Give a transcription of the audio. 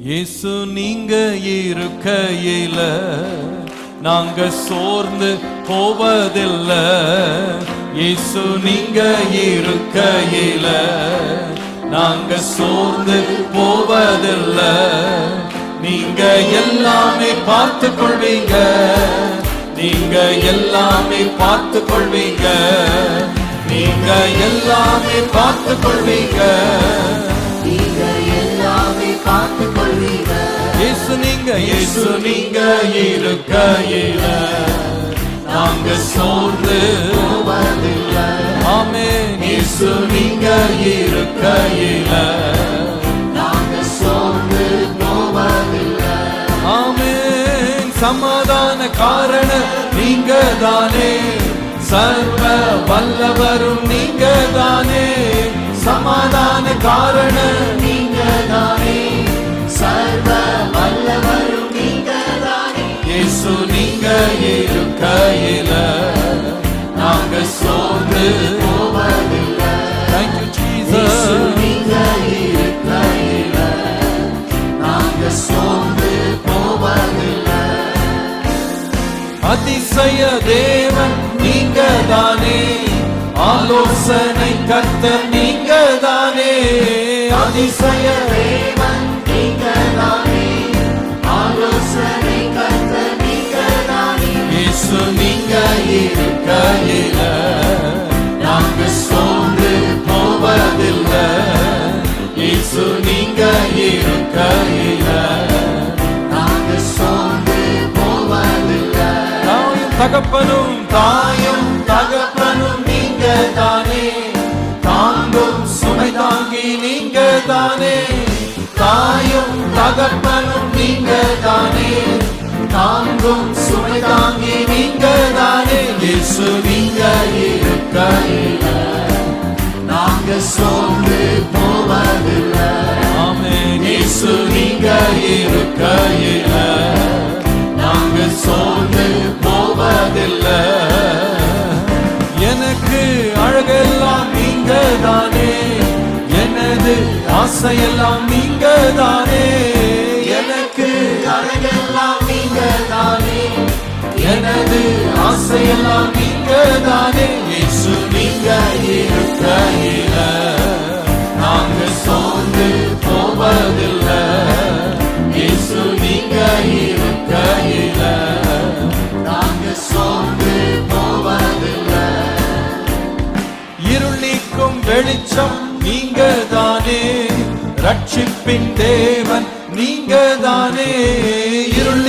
இயேசு நீங்க இருக்கையில நாங்க சோர்ந்து போவதில்லை. இயேசு நீங்க இருக்கையில நாங்க சோர்ந்து போவதில்லை. நீங்க எல்லாமே பார்த்து கொள்வீங்க, நீங்க எல்லாமே பார்த்து கொள்வீங்க, நீங்க எல்லாமே பார்த்து கொள்வீங்க, நீங்க எல்லாமே பார்த்து கொள்வீங்க. இயேசு நீங்க இருக்கையில நாங்க சோர்ந்து போவதில்லை. ஆமென். இயேசு நீங்க இருக்கையில நாங்க சோர்ந்து போவதில்லை. ஆமென். சமாதான காரணம் நீங்க தானே, சர்வ வல்லவரும் நீங்க தானே. சமாதான காரணம் நீங்க தானே, சர்வ வல்லவரும் நீங்க தானே. இயேசு நீங்க இருக்கையில நாங்க சோர்ந்து போவதில்லை. Thank you, இயேசு Jesus. நீங்க இருக்கையில நாங்க சோர்ந்து போவதில்லை. அதிசய தேவன் நீங்க தானே, ஆலோசனை கர்த்தர் நீங்க தானே. அதிசய தேவன் நீங்க தானே, ஆலோசனை கர்த்தர் நீங்க தானே. இயேசு நீங்க இருக்கையில நாங்க சோர்ந்து போவதில்லை. இயேசு நீங்க இருக்கையில நாங்க சோர்ந்து போவதில்லை. தகப்பனும் தாயும் தகப்பனும் நீங்க தானே, தாங்கும் சுமை தாங்கி நீங்க தானே. தாயும் தகப்பனும் நீங்க தானே, தாங்கும் சுமை தாங்கி நீங்க தானே. இயேசு நீங்க இருக்கையில நாங்க சோர்ந்து போவதில்லை. ஆமென். இயேசு நீங்க இருக்கையில நாங்க சோர்ந்து போவதில்லை. எனக்கு அழகெல்லாம் நீங்க தானே, எனது ஆசையெல்லாம் நீங்க தானே. எனக்கு அழகெல்லாம் நீங்க தானே, எனது ஆசையெல்லாம் நீங்க தானே. இயேசு நீங்க இருக்கையில நாங்க சோர்ந்து போவதில்லை. இயேசு நீங்க இருக்கையில நாங்க சோர்ந்து போவதில்லை. இருள் நீக்கும் வெளிச்சம் நீங்க தானே, ரட்சிப்பின் தேவன் நீங்க தானே. இருள்